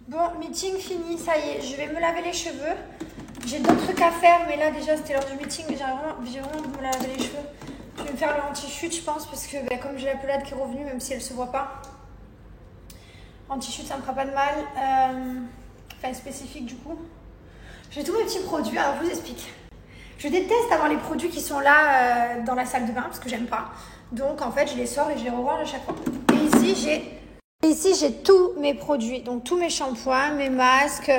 Bon, meeting fini, ça y est, je vais me laver les cheveux. J'ai d'autres trucs à faire, mais là déjà c'était l'heure du meeting, j'ai vraiment envie de me laver les cheveux. Je vais me faire le anti-chute, je pense, parce que comme j'ai la pelade qui est revenue, même si elle se voit pas. Anti-chute, ça me fera pas de mal. Enfin, spécifique du coup. J'ai tous mes petits produits, alors je vous explique. Je déteste avoir les produits qui sont là dans la salle de bain, parce que j'aime pas. Donc en fait, je les sors et je les re-range à chaque fois. Et ici, j'ai tous mes produits, donc tous mes shampoings, mes masques,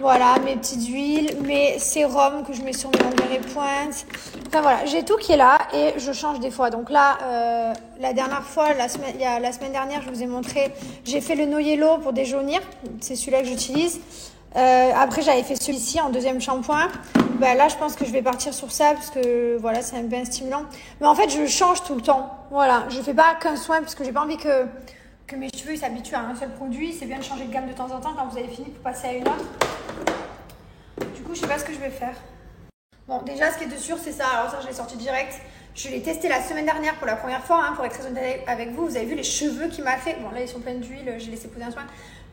voilà, mes petites huiles, mes sérums que je mets sur mes longueurs et pointes. Enfin voilà, j'ai tout qui est là et je change des fois. Donc là, la dernière fois, la semaine dernière, je vous ai montré, j'ai fait le No Yellow pour déjaunir. C'est celui-là que j'utilise. Après, j'avais fait celui-ci en deuxième shampoing. Là, je pense que je vais partir sur ça parce que voilà, c'est un peu stimulant. Mais en fait, je change tout le temps. Voilà, je fais pas qu'un soin parce que j'ai pas envie que mes cheveux s'habituent à un seul produit. C'est bien de changer de gamme de temps en temps quand vous avez fini pour passer à une autre. Du coup, je sais pas ce que je vais faire. Bon, déjà, ce qui est de sûr, c'est ça. Alors ça, je l'ai sorti direct. Je l'ai testé la semaine dernière pour la première fois, pour être très honnête avec vous. Vous avez vu les cheveux qu'il m'a fait. Bon, là, ils sont pleins d'huile. J'ai laissé poser un soin.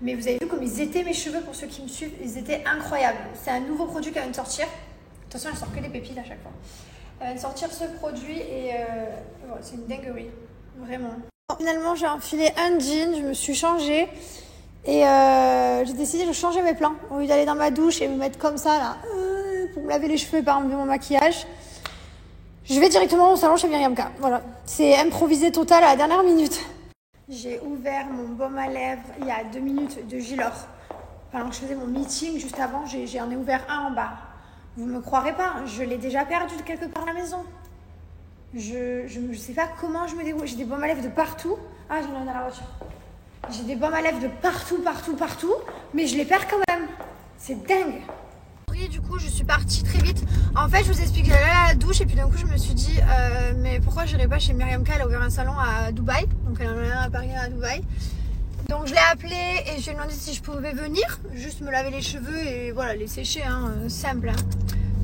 Mais vous avez vu comme ils étaient mes cheveux pour ceux qui me suivent. Ils étaient incroyables. C'est un nouveau produit qu'elle vient de sortir. Attention, elle sort que des pépites à chaque fois. Elle vient de sortir ce produit et voilà, c'est une dinguerie. Vraiment. Finalement, j'ai enfilé un jean. Je me suis changée. Et j'ai décidé de changer mes plans. Au lieu d'aller dans ma douche et me mettre comme ça, là, pour me laver les cheveux et pas enlever mon maquillage. Je vais directement au salon chez Myriam K. Voilà. C'est improvisé total à la dernière minute. J'ai ouvert mon baume à lèvres il y a 2 minutes de Gilor. Pendant que je faisais mon meeting juste avant, j'en ai ouvert un en bas. Vous me croirez pas, je l'ai déjà perdu de quelque part à la maison. Je ne sais pas comment je me débrouille. J'ai des baumes à lèvres de partout. Ah, j'en ai un dans la voiture. J'ai des baumes à lèvres de partout, mais je les perds quand même. C'est dingue. Oui, du coup, je suis partie très vite. En fait, je vous explique, j'allais à la douche et puis d'un coup, je me suis dit, mais pourquoi je n'irais pas chez Myriam K? Elle a ouvert un salon à Dubaï. Donc, elle en a un à Paris, à Dubaï. Donc, je l'ai appelée et je lui ai demandé si je pouvais venir, juste me laver les cheveux et voilà, les sécher, simple.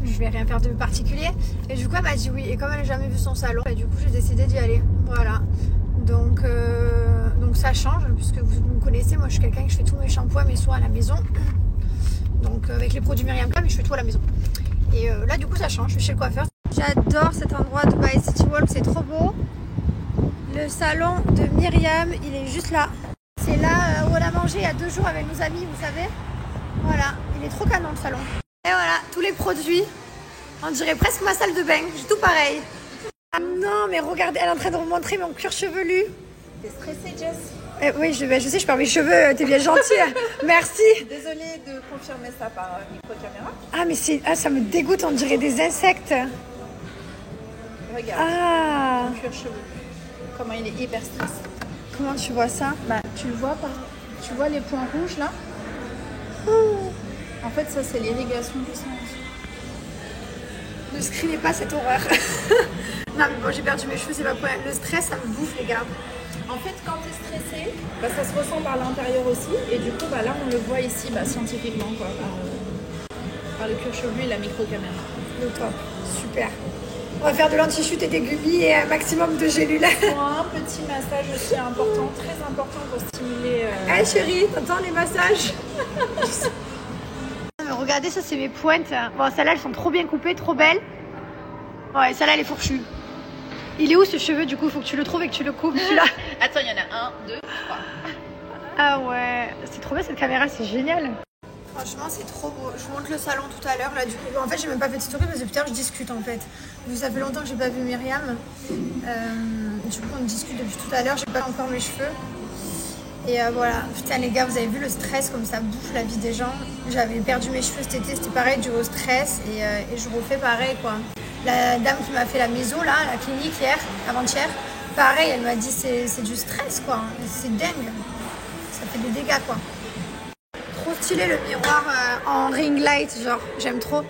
Je vais rien faire de particulier. Et du coup, elle m'a dit oui. Et comme elle n'a jamais vu son salon, et du coup, j'ai décidé d'y aller. Voilà. Donc ça change, puisque vous me connaissez, moi je suis quelqu'un qui fait tous mes shampoings, mes soins à la maison. Donc avec les produits Myriam K, mais je fais tout à la maison. Et là du coup ça change, je suis chez le coiffeur. J'adore cet endroit, Dubai City Walk, c'est trop beau. Le salon de Myriam, il est juste là. C'est là où on a mangé il y a 2 jours avec nos amis, vous savez. Voilà, il est trop canon le salon. Et voilà, tous les produits. On dirait presque ma salle de bain, j'ai tout pareil. Ah non, mais regardez, elle est en train de me montrer mon cuir chevelu. T'es stressée, Jess? Oui, je sais, je perds mes cheveux, t'es bien gentille. Merci. Désolée de confirmer ça par micro-caméra. Ah, mais ça me dégoûte, on dirait des insectes. Regarde, ton cuir chevelu. Comment il est hyper stressé. Comment tu vois ça? Tu le vois tu vois les points rouges là? En fait, ça c'est l'irrigation du sang. Ne screenez pas cette horreur. Non, mais bon, j'ai perdu mes cheveux, c'est pas pour rien. Le stress, ça me bouffe, les gars. En fait, quand tu es stressé, ça se ressent par l'intérieur aussi. Et du coup, là, on le voit ici scientifiquement, quoi, par le cuir chevelu et la micro-caméra. Le top, super. On va faire de l'anti-chute et des gummies et un maximum de gélules. Un petit massage aussi important, très important pour stimuler... Hey chérie, t'entends les massages? Regardez, ça c'est mes pointes. Bon, celles-là, elles sont trop bien coupées, trop belles. Ouais, celle-là, elle est fourchue. Il est où ce cheveu du coup? Faut que tu le trouves et que tu le coupes celui-là. Attends, il y en a 1, 2, 3. Ah ouais, c'est trop bien cette caméra, c'est génial. Franchement, c'est trop beau. Je vous montre le salon tout à l'heure. Là, du coup, en fait, j'ai même pas fait de story parce que putain, je discute en fait. Ça fait longtemps que j'ai pas vu Myriam. Du coup, on discute depuis tout à l'heure. J'ai pas encore mes cheveux. Et voilà, putain les gars, vous avez vu le stress comme ça bouffe la vie des gens. J'avais perdu mes cheveux cet été, c'était pareil, dû au stress et je refais pareil quoi. La dame qui m'a fait la maison là, la clinique avant-hier, pareil, elle m'a dit c'est du stress quoi, c'est dingue. Ça fait des dégâts quoi. Trop stylé le miroir en ring light, genre, j'aime trop.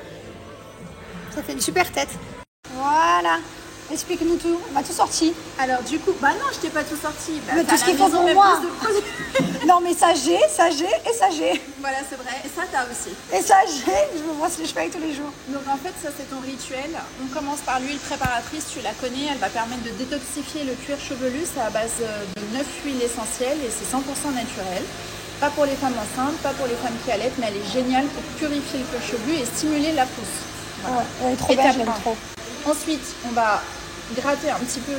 Ça fait une super tête. Voilà. Explique-nous tout, on m'a tout sorti. Alors du coup, non, je t'ai pas tout sorti. Mais tout ce qu'il faut pour moi. Non mais ça j'ai, et ça j'ai. Voilà, c'est vrai. Et ça, t'as aussi. Et ça j'ai, je me brosse les cheveux avec tous les jours. Donc en fait, ça c'est ton rituel. On commence par l'huile préparatrice, tu la connais, elle va permettre de détoxifier le cuir chevelu. C'est à base de 9 huiles essentielles et c'est 100% naturel. Pas pour les femmes enceintes, pas pour les femmes qui allaitent, mais elle est géniale pour purifier le cuir chevelu et stimuler la pousse. Voilà. Ouais, elle est trop belle, j'aime trop. Ensuite, on va gratter un petit peu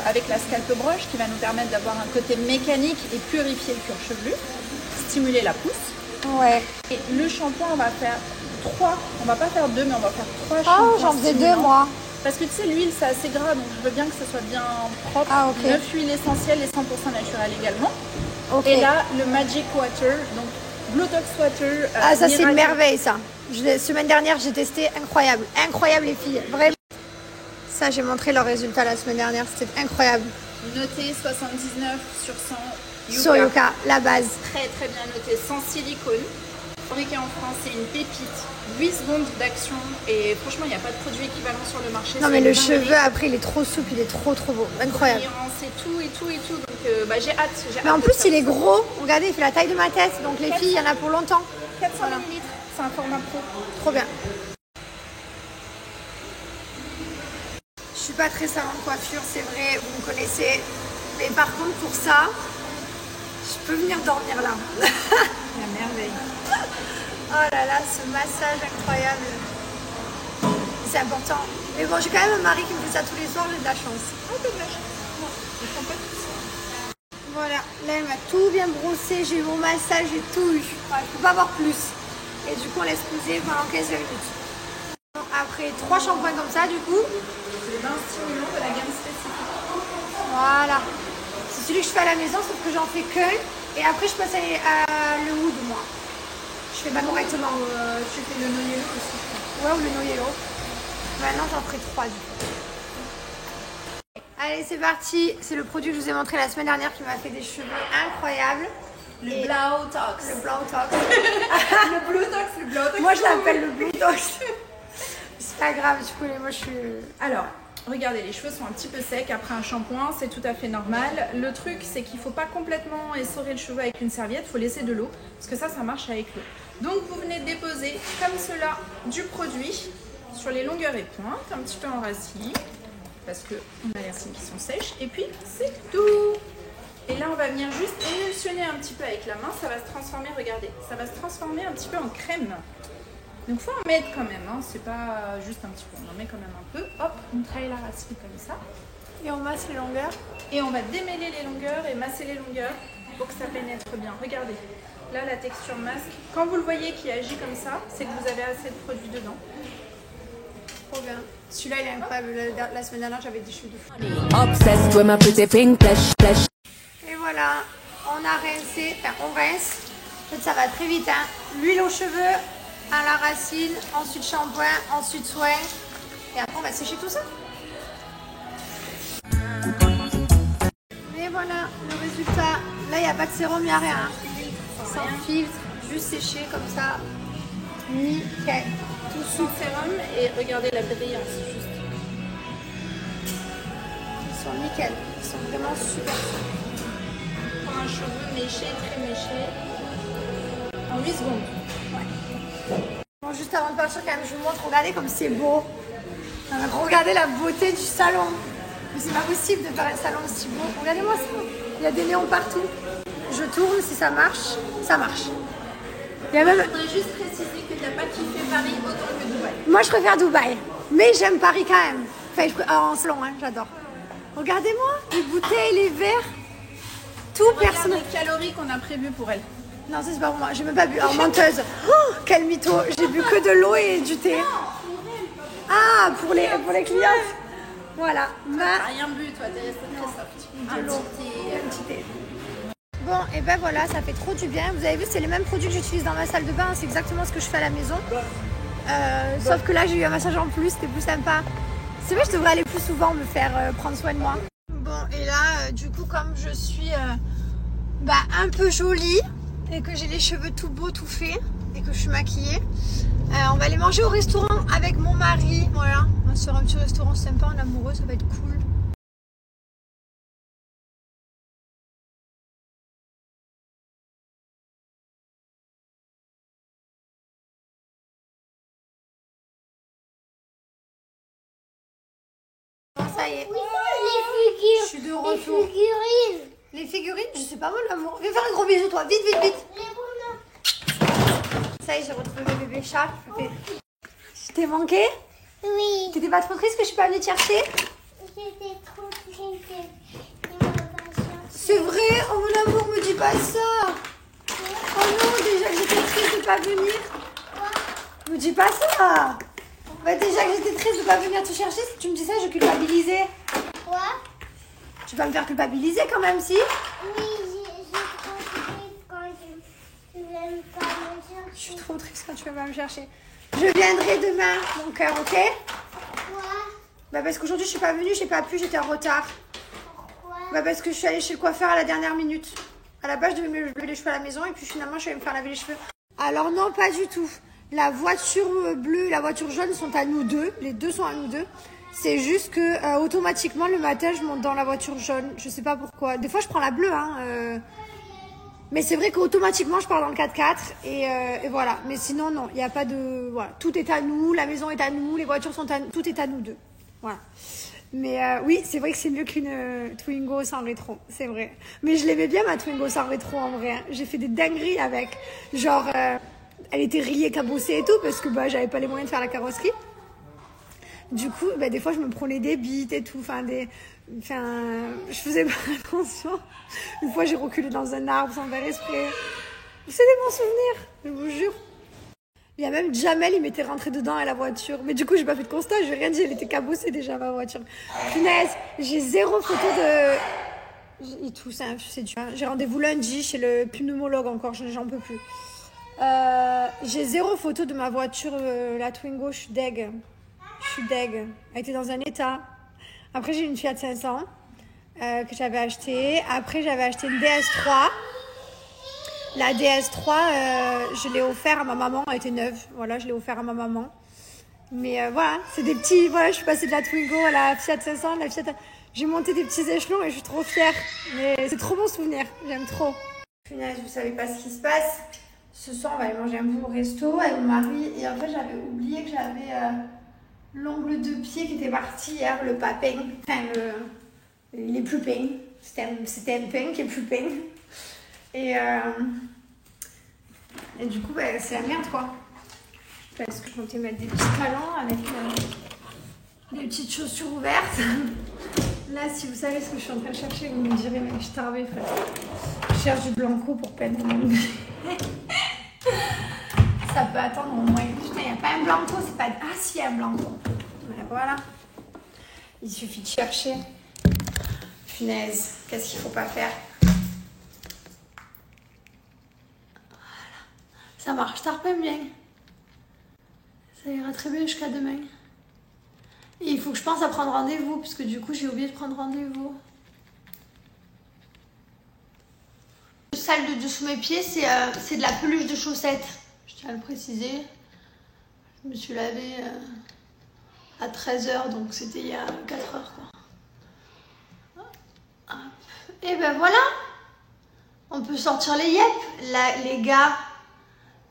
avec la scalpe broche qui va nous permettre d'avoir un côté mécanique et purifier le cuir chevelu, stimuler la pousse. Ouais. Et le shampoing, on va faire 3, on va pas faire 2, mais on va faire 3 Oh, shampoings. j'en faisais 2 stimulants. moi. Parce que tu sais, l'huile c'est assez gras, donc je veux bien que ce soit bien propre. Ah, ok. 9 huiles essentielles et 100% naturelles également. Ok. Et là, le Magic Water, donc Bluetox Water. Ah, ça c'est une Miracle- merveille ça. Semaine dernière j'ai testé, incroyable. Incroyable les filles, vraiment. Ça j'ai montré leurs résultats la semaine dernière, c'était incroyable. Noté 79 sur 100. Sur Yuka, la base. Très très bien noté, sans silicone. Fabriqué en France, c'est une pépite. 8 secondes d'action et franchement, il n'y a pas de produit équivalent sur le marché. Non C'est mais une le dinguerie. cheveu après il est trop souple, il est trop beau, incroyable. C'est tout et tout et tout, donc j'ai hâte. Mais en plus il est gros, regardez il fait la taille de ma tête, donc les filles il y en a pour longtemps. 400 Voilà. ml, c'est un format pro. Trop bien. Je suis pas très salon de coiffure, c'est vrai, vous me connaissez. Mais par contre pour ça, je peux venir dormir là. La merveille. Oh là là, ce massage incroyable. C'est important. Mais bon, j'ai quand même un mari qui me fait ça tous les soirs, j'ai de la chance. Oh, t'as de la chance. Non, ils font pas tout ça. Voilà, là elle m'a tout bien brossé, j'ai eu mon massage, j'ai tout eu. Enfin, je peux pas avoir plus. Et du coup on laisse poser pendant 15 minutes. Bon, après 3 shampoings comme ça du coup. C'est les bains stimulants de la gamme spécifique. Voilà. C'est celui que je fais à la maison, sauf que j'en fais qu'un. Et après je passe à le wood moi. Je fais pas correctement. Tu fais le no yellow aussi. Ouais, ou le no yellow. Maintenant j'en ferai 3 du coup. Allez, c'est parti. C'est le produit que je vous ai montré la semaine dernière qui m'a fait des cheveux incroyables. Le Et Blautox. le Blautox. Le Bluetox, le Blautox. Moi, je l'appelle le Blautox. C'est pas grave, du coup, moi, je suis... Alors, regardez, les cheveux sont un petit peu secs après un shampoing, c'est tout à fait normal. Le truc, c'est qu'il ne faut pas complètement essorer le cheveu avec une serviette, il faut laisser de l'eau, parce que ça marche avec l'eau. Donc, vous venez déposer, comme cela, du produit sur les longueurs et pointes, un petit peu en racine, parce qu'on a les racines qui sont sèches, et puis c'est tout. Et là, on va venir juste émulsionner un petit peu avec la main, ça va se transformer, regardez, ça va se transformer un petit peu en crème. Donc faut en mettre quand même, hein. C'est pas juste un petit peu, on en met quand même un peu. Hop, on travaille la racine comme ça. Et on masse les longueurs. Et on va démêler les longueurs et masser les longueurs pour que ça pénètre bien. Regardez, là la texture masque. Quand vous le voyez qui agit comme ça, c'est que vous avez assez de produit dedans. Trop bien. Celui-là, il est incroyable. La semaine dernière, j'avais des cheveux de fou. Obsessed with my pretty pink flesh. Et voilà, on a rincé, enfin on rince. En fait, ça va très vite, hein. L'huile aux cheveux, à la racine, ensuite shampoing, ensuite soin. Et après, on va sécher tout ça. Et voilà, le résultat. Là, il n'y a pas de sérum, il n'y a rien. Hein. Sans filtre, juste séché comme ça. Nickel. Tout sans sérum et regardez la brillance juste. Ils sont nickel. Ils sont vraiment super. Pour un cheveu méché, très méché. En 8 secondes. Bon, juste avant de partir, quand même, je vous montre. Regardez comme c'est beau. Regardez la beauté du salon. Mais c'est pas possible de faire un salon aussi beau. Regardez-moi ça. Il y a des néons partout. Je tourne, si ça marche, ça marche. Il y a même... Je voudrais juste préciser que tu n'as pas kiffé Paris autant que Dubaï. Moi, je préfère Dubaï. Mais j'aime Paris quand même. Enfin, en salon, hein, j'adore. Regardez-moi, les bouteilles, les verres. Tout Regarde personnel. les calories qu'on a prévues pour elle. Non, ça c'est pas pour moi. J'ai même pas bu. Alors, menteuse. Oh, quel mytho. J'ai bu que de l'eau et du thé. Ah, pour les clientes. Voilà. T'as rien bu, toi, t'es resté très soft. De l'eau. Et un petit thé. Bon, et ben voilà, ça fait trop du bien. Vous avez vu, c'est les mêmes produits que j'utilise dans ma salle de bain. C'est exactement ce que je fais à la maison. Sauf que là, j'ai eu un massage en plus. C'était plus sympa. C'est vrai, je devrais aller plus souvent me faire prendre soin de moi. Bon, et là, du coup, comme je suis un peu jolie et que j'ai les cheveux tout beaux, tout faits et que je suis maquillée, on va aller manger au restaurant avec mon mari. Voilà, on va se faire un petit restaurant sympa en amoureux, ça va être cool. Bon, ça y est, je suis de retour. Les figurines, je sais pas, mon amour. Viens faire un gros bisou, toi. Vite, vite, vite. Ça y est, j'ai retrouvé mes bébés chats. Je t'ai manqué? Oui. T'étais pas trop triste que je suis pas venue te chercher? J'étais trop triste. Il m'a pas cherché. C'est vrai? Oh mon amour, me dis pas ça. Oh non, déjà que j'étais triste de pas venir. Me dis pas ça. Bah déjà que j'étais triste de pas venir te chercher, si tu me dis ça, je culpabilisais. Quoi? Tu vas me faire culpabiliser quand même, si? Oui, j'ai trop triste quand tu viens pas me chercher. Je suis trop triste quand tu vas pas me chercher. Je viendrai demain, mon cœur, ok? Pourquoi? Bah parce qu'aujourd'hui je suis pas venue, j'ai pas pu, j'étais en retard. Pourquoi? Bah parce que je suis allée chez le coiffeur à la dernière minute. À la base je devais me laver les cheveux à la maison et puis finalement je suis allée me faire laver les cheveux. Alors non, pas du tout. La voiture bleue et la voiture jaune sont à nous deux. Les deux sont à nous deux. C'est juste que automatiquement le matin je monte dans la voiture jaune. Je sais pas pourquoi. Des fois je prends la bleue, hein. Mais c'est vrai qu'automatiquement je pars dans le 4x4 et voilà. Mais sinon non, il n'y a pas de... Voilà. Tout est à nous, la maison est à nous, les voitures sont à nous, tout est à nous deux. Voilà. Mais oui, c'est vrai que c'est mieux qu'une Twingo sans rétro, c'est vrai. Mais je l'aimais bien ma Twingo sans rétro en vrai. Hein. J'ai fait des dingueries avec. Genre, elle était rayée, cabossée et tout parce que bah, j'avais pas les moyens de faire la carrosserie. Du coup, bah, des fois je me prenais des bites et tout. Enfin, je faisais pas attention. Une fois j'ai reculé dans un arbre sans faire exprès. C'est des bons souvenirs, je vous jure. Il y a même Jamel, il m'était rentré dedans à la voiture. Mais du coup, j'ai pas fait de constat, j'ai rien dit, elle était cabossée déjà ma voiture. Punaise, j'ai zéro photo de... Et tout ça, c'est dur. J'ai rendez-vous lundi chez le pneumologue encore, j'en peux plus. J'ai zéro photo de ma voiture, la Twingo, je suis deg. Elle était dans un état. Après, j'ai une Fiat 500 que j'avais achetée. Après, j'avais acheté une DS3. La DS3, je l'ai offert à ma maman. Elle était neuve. Voilà, je l'ai offert à ma maman. Mais voilà, c'est des petits... Voilà, je suis passée de la Twingo à la Fiat 500. J'ai monté des petits échelons et je suis trop fière. Mais c'est trop bon souvenir. J'aime trop. Punaise, vous savez pas ce qui se passe. Ce soir, on va aller manger un bout au resto avec mon mari. Et en fait, j'avais oublié que j'avais... l'ongle de pied qui était parti hier, le pas peint. Enfin, il est plus peint. C'était un peint qui est plus peint. Et du coup, bah, c'est la merde, quoi. Parce que je comptais mettre des petits talons avec des petites chaussures ouvertes. Là, si vous savez ce que je suis en train de chercher, vous me direz, mais je t'arrive, je cherche du blanco pour peindre mon ongle. Ça peut attendre au moins. Putain, il n'y a pas un blanco, c'est pas... Ah si, il y a un blanco. Voilà. Il suffit de chercher. Punaise, qu'est-ce qu'il faut pas faire? Voilà. Ça marche tard pas bien. Ça ira très bien jusqu'à demain. Et il faut que je pense à prendre rendez-vous, parce que du coup, j'ai oublié de prendre rendez-vous. Le sale de dessous mes pieds, c'est de la peluche de chaussettes. Je tiens à le préciser. Je me suis lavée à 13h, donc c'était il y a 4 heures, quoi. Et ben voilà. On peut sortir les yep. Là, les gars,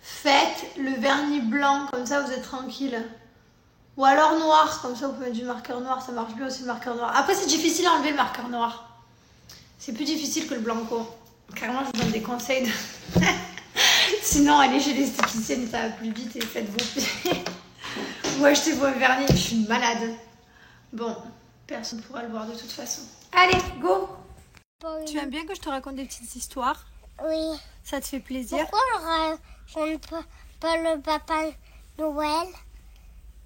faites le vernis blanc, comme ça vous êtes tranquille. Ou alors noir, comme ça vous pouvez mettre du marqueur noir, ça marche bien aussi le marqueur noir. Après c'est difficile à enlever le marqueur noir. C'est plus difficile que le blanco. Carrément je vous donne des conseils de... Sinon allez chez l'esthéticienne, ça va plus vite et faites-vous. Ou achetez-vous un vernis, je suis une malade. Bon, personne ne pourra le voir de toute façon. Allez, go. Tu aimes bien que je te raconte des petites histoires? Oui. Ça te fait plaisir? Pourquoi on raconte pas le Papa Noël?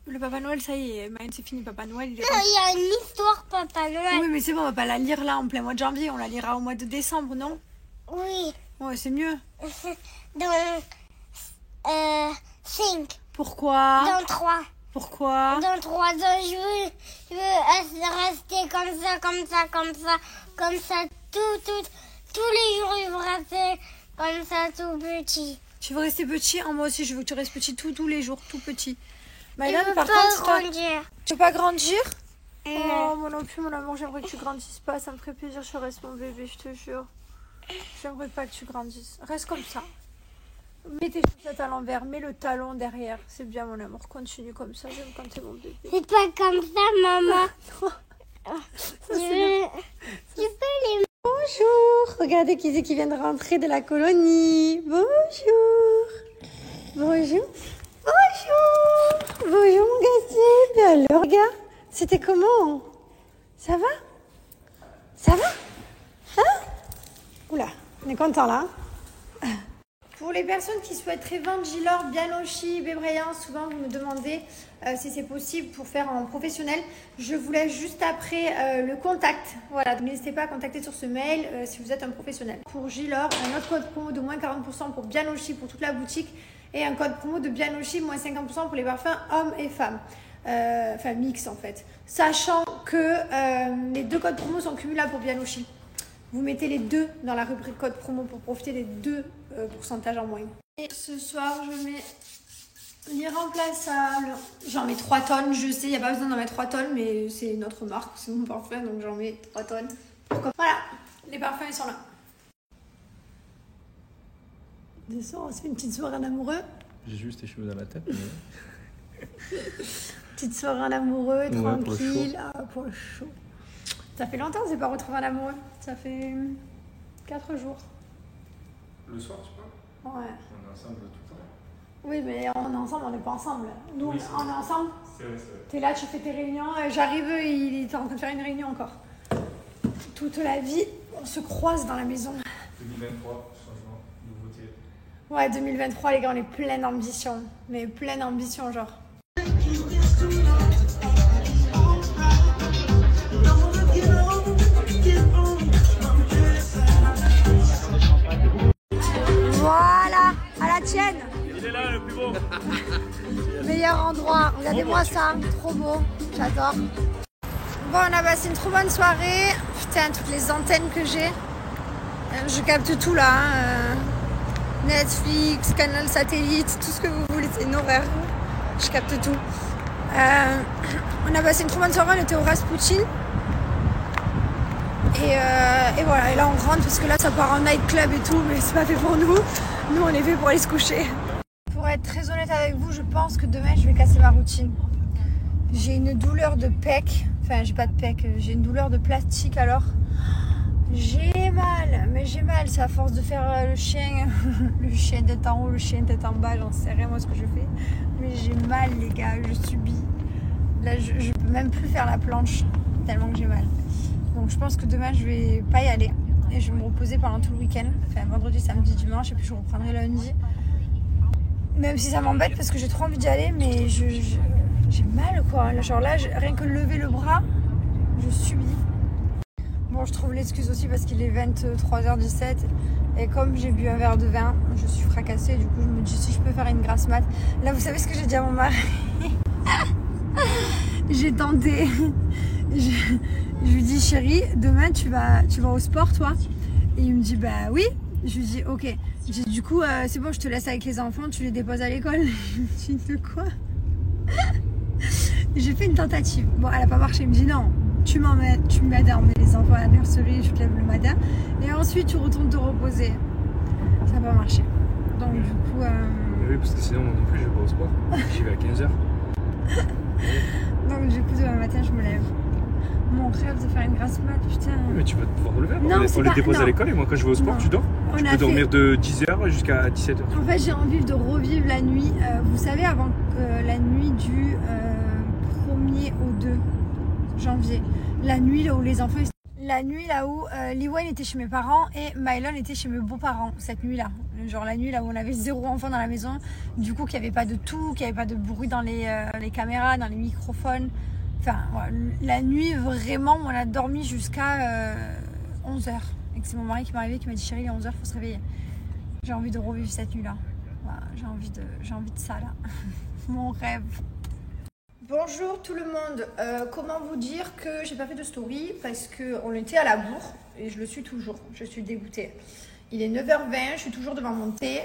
Le Papa Noël, ça y est, Maëlle, c'est fini, Papa Noël. Il y a une histoire Papa Noël. Oui, mais c'est bon, on va pas la lire là en plein mois de janvier, on la lira au mois de décembre, non? Oui. Ouais, c'est mieux. Dans 5. Pourquoi? Dans 3. Pourquoi? Dans 3 ans, je veux rester comme ça, tous les jours, je veux rester comme ça, tout petit. Tu veux rester petit? Moi aussi, je veux que tu restes petit tous les jours, tout petit. Je Maëlle, veux par pas contre, grandir. tu veux pas grandir? Non. Oh, moi non plus, mon amour, j'aimerais que tu grandisses pas. Ça me ferait plaisir, je reste mon bébé, je te jure. J'aimerais pas que tu grandisses. Reste comme ça. Mets tes chaussettes à l'envers, mets le talon derrière. C'est bien, mon amour. Continue comme ça, j'aime quand t'es mon bébé. C'est pas comme ça, maman. Ça, Tu peux les... Oh, Bonjour. Regardez qui c'est qui vient de rentrer de la colonie. Bonjour. Bonjour. Bonjour. Bonjour mon gars. Alors regarde, c'était comment? Ça va? Ça va? Hein? Oula, on est content là. Pour les personnes qui souhaiteraient vendre Gilor, Bianochi, Bébrayan, souvent vous me demandez si c'est possible pour faire en professionnel. Je vous laisse juste après le contact. Voilà, donc n'hésitez pas à contacter sur ce mail si vous êtes un professionnel. Pour Gilor, un autre code promo de moins 40% pour Bianochi pour toute la boutique et un code promo de Bianochi moins 50% pour les parfums hommes et femmes. Enfin mix en fait. Sachant que les deux codes promo sont cumulables pour Bianochi. Vous mettez les deux dans la rubrique code promo pour profiter des deux pourcentages en moins. Et ce soir, je mets l'irremplaçable. J'en mets 3 tonnes, je sais, il n'y a pas besoin d'en mettre 3 tonnes, mais c'est notre marque, c'est mon parfum, donc j'en mets 3 tonnes. Voilà, les parfums, ils sont là. Ce soir, on se fait une petite soirée en amoureux. J'ai juste tes cheveux dans la tête. Mais... petite soirée en amoureux, ouais, tranquille, pour le chaud. Ça fait longtemps que je n'ai pas retrouvé un amoureux. Ça fait 4 jours. Le soir, tu parles? Ouais. On est ensemble tout le temps. Oui, mais on est ensemble, on n'est pas ensemble. Nous, oui, on est ensemble. C'est vrai, c'est vrai. Tu es là, tu fais tes réunions. J'arrive, il est en train de faire une réunion encore. Toute la vie, on se croise dans la maison. 2023, changement, nouveauté. Ouais, 2023, les gars, on est plein d'ambition. Mais plein d'ambition, genre. Voilà, à la tienne. Il est là, le plus beau. Meilleur endroit. Regardez-moi ça, trop beau. J'adore. Bon, on a passé une trop bonne soirée. Putain, toutes les antennes que j'ai. Je capte tout là. Netflix, canal satellite, tout ce que vous voulez. C'est une horreur. Je capte tout. On a passé une trop bonne soirée. On était au Rasputin. Et voilà, et là on rentre parce que là ça part en nightclub et tout, mais c'est pas fait pour nous. Nous on est fait pour aller se coucher. Pour être très honnête avec vous, je pense que demain je vais casser ma routine. J'ai une douleur de pec, enfin j'ai pas de pec, j'ai une douleur de plastique alors. J'ai mal, mais j'ai mal, c'est à force de faire le chien tête en haut, le chien tête en bas, j'en sais rien moi ce que je fais. Mais j'ai mal les gars, je subis. Là je peux même plus faire la planche, tellement que j'ai mal. Donc je pense que demain je vais pas y aller et je vais me reposer pendant tout le week-end, enfin vendredi, samedi, dimanche et puis je reprendrai lundi. Même si ça m'embête parce que j'ai trop envie d'y aller, mais j'ai mal quoi. Genre là, rien que lever le bras, je subis. Bon, je trouve l'excuse aussi parce qu'il est 23h17 et comme j'ai bu un verre de vin, je suis fracassée. Du coup, je me dis si je peux faire une grasse mat. Là, vous savez ce que j'ai dit à mon mari? J'ai tenté. Je lui dis chérie, demain tu vas au sport toi? Et il me dit bah oui. Je lui dis ok. J'ai du coup c'est bon, je te laisse avec les enfants, tu les déposes à l'école. Je me dis de quoi? J'ai fait une tentative. Bon, elle a pas marché. Il me dit non, tu m'aides à emmener les enfants à la nurserie, je te lève le matin et ensuite tu retournes te reposer. Ça n'a pas marché. Donc du coup Oui, parce que sinon moi non plus je vais pas au sport. J'y vais à 15h. Donc du coup demain matin je me lève. Mon rêve de faire une grasse mat, putain. Mais tu vas pouvoir te lever. Non, on les dépose à l'école et moi quand je vais au sport, non. tu dors. Tu peux dormir de 10h jusqu'à 17h. En fait, j'ai envie de revivre la nuit. Vous savez, avant la nuit du 1er au 2 janvier. La nuit là où les enfants... La nuit là où Liwen était chez mes parents et Mylon était chez mes beaux-parents. Cette nuit-là. Genre la nuit là où on avait 0 enfant dans la maison. Du coup, qu'il n'y avait pas de tout, qu'il n'y avait pas de bruit dans les caméras, dans les microphones. Enfin, voilà, la nuit, vraiment, on a dormi jusqu'à 11h. Et c'est mon mari qui m'est arrivé, qui m'a dit chérie, il est 11h, il faut se réveiller. J'ai envie de revivre cette nuit-là. Voilà, j'ai envie de ça, là. Mon rêve. Bonjour tout le monde. Comment vous dire que j'ai pas fait de story parce qu'on était à la bourre et je le suis toujours. Je suis dégoûtée. Il est 9h20, je suis toujours devant mon thé.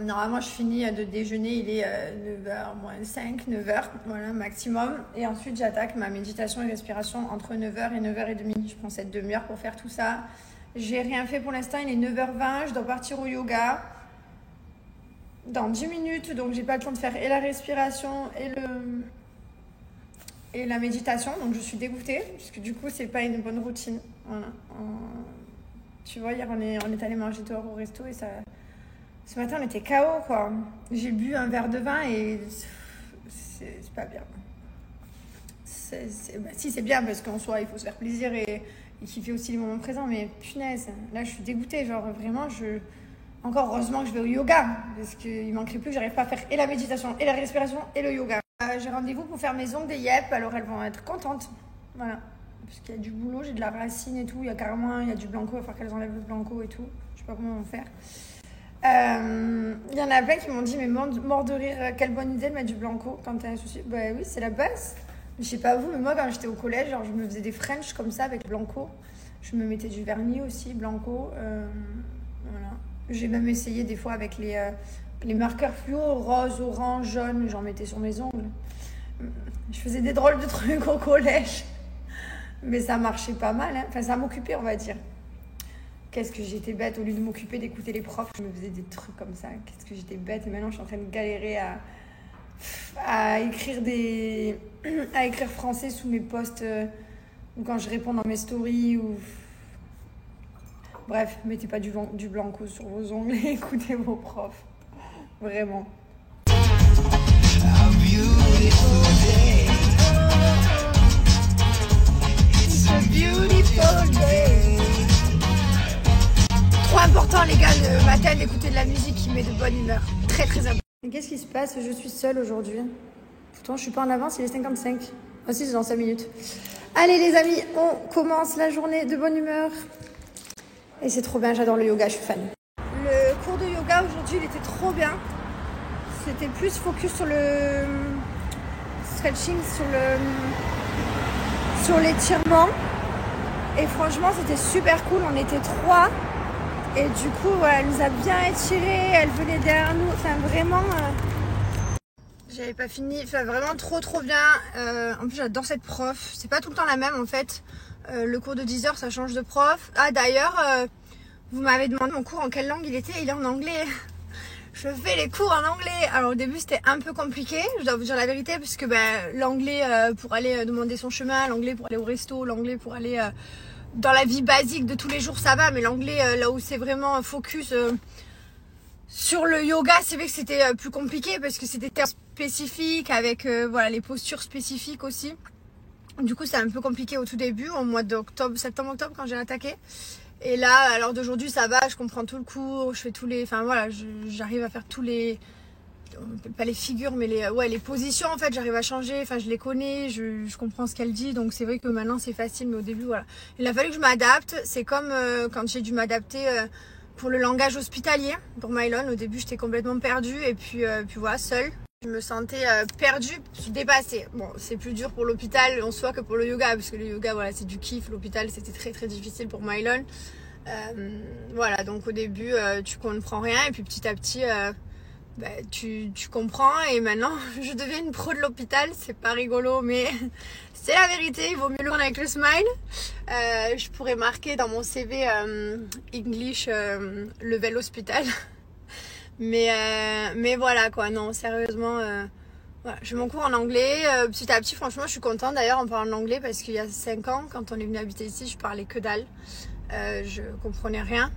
Normalement je finis de déjeuner, il est 9h moins 5, 9h, voilà maximum. Et ensuite j'attaque ma méditation et respiration entre 9h et 9h30. Je prends cette demi-heure pour faire tout ça. J'ai rien fait pour l'instant, il est 9h20, je dois partir au yoga dans 10 minutes. Donc j'ai pas le temps de faire et la respiration et la méditation. Donc je suis dégoûtée parce que du coup c'est pas une bonne routine. Voilà. Tu vois, hier on est allé manger dehors au resto et ça... Ce matin on était KO quoi. J'ai bu un verre de vin et c'est pas bien. Si c'est bien parce qu'en soi il faut se faire plaisir et kiffer aussi les moments présents, mais punaise, là je suis dégoûtée, genre vraiment encore heureusement que je vais au yoga parce qu'il manquerait plus que j'arrive pas à faire et la méditation et la respiration et le yoga. J'ai rendez-vous pour faire mes ongles des yep, alors elles vont être contentes, voilà, parce qu'il y a du boulot, j'ai de la racine et tout, il y a du blanco, il va falloir qu'elles enlèvent le blanco et tout, je sais pas comment on va faire. Il y en a plein qui m'ont dit mais mort de rire, quelle bonne idée de mettre du blanco quand t'as un souci. Bah oui, c'est la base. Je sais pas vous, mais moi quand j'étais au collège, genre, je me faisais des French comme ça avec blanco. Je me mettais du vernis aussi, blanco. Voilà. J'ai même essayé des fois avec les marqueurs fluo, rose, orange, jaune, j'en mettais sur mes ongles. Je faisais des drôles de trucs au collège. Mais ça marchait pas mal, hein. Enfin ça m'occupait on va dire. Qu'est-ce que j'étais bête, au lieu de m'occuper d'écouter les profs, je me faisais des trucs comme ça. Qu'est-ce que j'étais bête et maintenant je suis en train de galérer à écrire français sous mes posts ou quand je réponds dans mes stories ou... Bref, mettez pas du blanco sur vos ongles et écoutez vos profs. Vraiment. It's a beautiful day. Trop important les gars le matin d'écouter de la musique qui met de bonne humeur. Très très important. Mais qu'est-ce qui se passe? Je suis seule aujourd'hui. Pourtant je suis pas en avance, il est 55. Ah si, c'est dans 5 minutes. Allez les amis, on commence la journée de bonne humeur. Et c'est trop bien, j'adore le yoga, je suis fan. Le cours de yoga aujourd'hui, il était trop bien. C'était plus focus sur le stretching, sur l'étirement. Et franchement, c'était super cool. On était 3. Et du coup, voilà, elle nous a bien étirés. Elle venait derrière nous. Enfin, vraiment... J'avais pas fini. Enfin, vraiment trop bien. En plus, j'adore cette prof. C'est pas tout le temps la même, en fait. Le cours de 10 heures, ça change de prof. Ah, d'ailleurs, vous m'avez demandé mon cours en quelle langue il était. Il est en anglais. Je fais les cours en anglais. Alors au début c'était un peu compliqué, je dois vous dire la vérité, parce que l'anglais pour aller demander son chemin, l'anglais pour aller au resto, l'anglais pour aller dans la vie basique de tous les jours ça va, mais l'anglais là où c'est vraiment focus sur le yoga, c'est vrai que c'était plus compliqué parce que c'était termes spécifiques avec voilà, les postures spécifiques aussi. Du coup c'est un peu compliqué au tout début, au mois d'octobre, septembre-octobre quand j'ai attaqué. Et là, à l'heure d'aujourd'hui, ça va, je comprends tout le cours, je fais tous les... Enfin voilà, j'arrive à faire tous les... Pas les figures, mais les positions en fait, j'arrive à changer, enfin je les connais, je comprends ce qu'elle dit, donc c'est vrai que maintenant c'est facile, mais au début voilà. Il a fallu que je m'adapte, c'est comme quand j'ai dû m'adapter pour le langage hospitalier, pour Mylon, au début j'étais complètement perdue, et puis voilà, seule. Je me sentais perdue, dépassée. Bon, c'est plus dur pour l'hôpital en soi que pour le yoga, parce que le yoga, voilà, c'est du kiff. L'hôpital, c'était très difficile pour Mylon. Voilà, donc au début, tu comprends rien, et puis petit à petit, tu comprends. Et maintenant, je deviens une pro de l'hôpital. C'est pas rigolo, mais c'est la vérité. Il vaut mieux le prendre avec le smile. Je pourrais marquer dans mon CV English level hospital. Mais voilà quoi, non sérieusement voilà, je mon cours en anglais petit à petit, franchement je suis contente d'ailleurs en parlant l'anglais, parce qu'il y a 5 ans quand on est venu habiter ici, je parlais que dalle, je comprenais rien,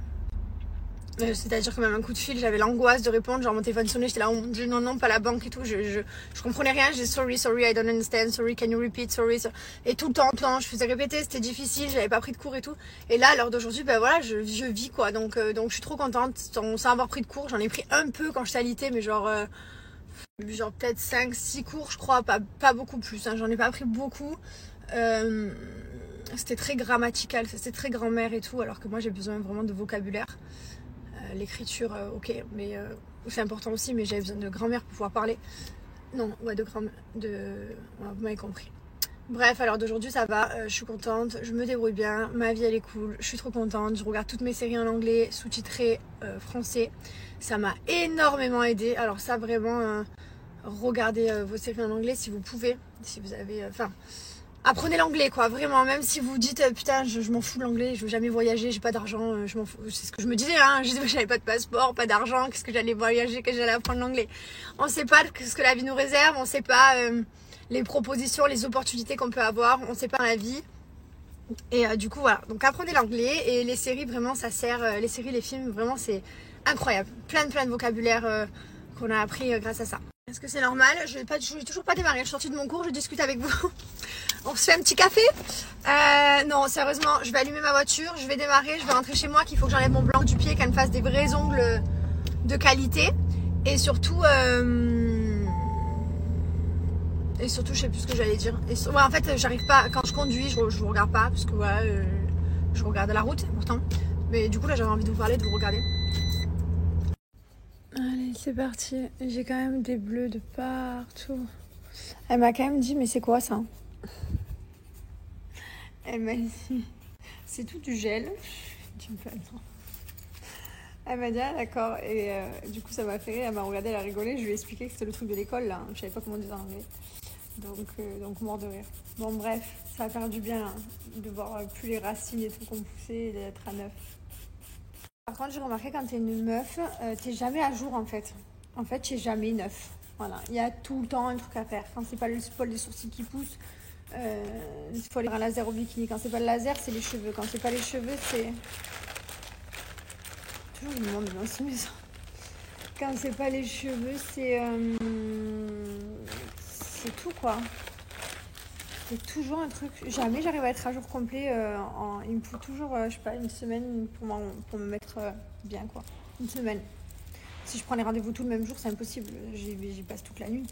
c'est-à-dire que même un coup de fil j'avais l'angoisse de répondre, genre mon téléphone sonnait, j'étais là oh mon dieu non pas la banque et tout, je comprenais rien, je disais sorry I don't understand, sorry can you repeat, sorry. Et tout le temps je faisais répéter, c'était difficile, j'avais pas pris de cours et tout, et là à l'heure d'aujourd'hui voilà, je vis quoi, donc je suis trop contente sans avoir pris de cours. J'en ai pris un peu quand j'étais alitée, mais genre peut-être 5-6 cours je crois, pas beaucoup plus, hein. J'en ai pas pris beaucoup, c'était très grammatical, c'était très grand-mère et tout, alors que moi j'ai besoin vraiment de vocabulaire. L'écriture, ok, mais c'est important aussi, mais j'avais besoin de grand-mère pour pouvoir parler. Non, ouais, de grand-mère, vous m'avez compris. Bref, alors d'aujourd'hui ça va, je suis contente, je me débrouille bien, ma vie elle est cool, je suis trop contente, je regarde toutes mes séries en anglais, sous-titrées français. Ça m'a énormément aidé. Alors ça vraiment, regardez vos séries en anglais si vous pouvez, si vous avez... apprenez l'anglais quoi, vraiment, même si vous dites putain je m'en fous de l'anglais, je veux jamais voyager, j'ai pas d'argent, je m'en fous, c'est ce que je me disais, hein, je disais j'avais pas de passeport, pas d'argent, qu'est-ce que j'allais voyager, qu'est-ce que j'allais apprendre l'anglais. On sait pas ce que la vie nous réserve, on sait pas les propositions, les opportunités qu'on peut avoir. On ne sait pas dans la vie. Et du coup, voilà. Donc, apprenez l'anglais. Et les séries, vraiment, ça sert. Les séries, les films, vraiment, c'est incroyable. Plein de vocabulaire qu'on a appris grâce à ça. Est-ce que c'est normal? Je n'ai toujours pas démarré. Je suis sortie de mon cours, je discute avec vous. On se fait un petit café? Non, sérieusement, je vais allumer ma voiture, je vais démarrer, je vais rentrer chez moi, qu'il faut que j'enlève mon blanc du pied, qu'elle me fasse des vrais ongles de qualité. Et surtout, je sais plus ce que j'allais dire. Ouais, en fait, j'arrive pas, quand je conduis, je vous regarde pas, parce que voilà, je regarde la route, pourtant. Mais du coup, là, j'avais envie de vous parler, de vous regarder. Allez, c'est parti. J'ai quand même des bleus de partout. Elle m'a quand même dit, mais c'est quoi ça? Elle m'a dit, c'est tout du gel. Je dis, bah non. Elle m'a dit, ah d'accord. Et du coup, ça m'a fait rire. Elle m'a regardé, elle a rigolé. Je lui ai expliqué que c'était le truc de l'école, là. Je savais pas comment dire en anglais. Donc mort de rire. Bon, bref, ça va faire du bien hein, de voir plus les racines et tout qu'on poussait et d'être à neuf. Par contre, j'ai remarqué quand t'es une meuf, t'es jamais à jour en fait. En fait, t'es jamais neuf. Voilà, il y a tout le temps un truc à faire. Quand c'est pas le poil des sourcils qui pousse, il faut aller faire un laser au bikini. Quand c'est pas le laser, c'est les cheveux. Quand c'est pas les cheveux, c'est... Toujours du monde dans ce maison. Quand c'est pas les cheveux, c'est tout quoi. C'est toujours un truc. Jamais j'arrive à être à jour complet. Il me faut toujours, je sais pas, une semaine pour me mettre bien quoi. Une semaine. Si je prends les rendez-vous tout le même jour, c'est impossible. J'y passe toute la nuit.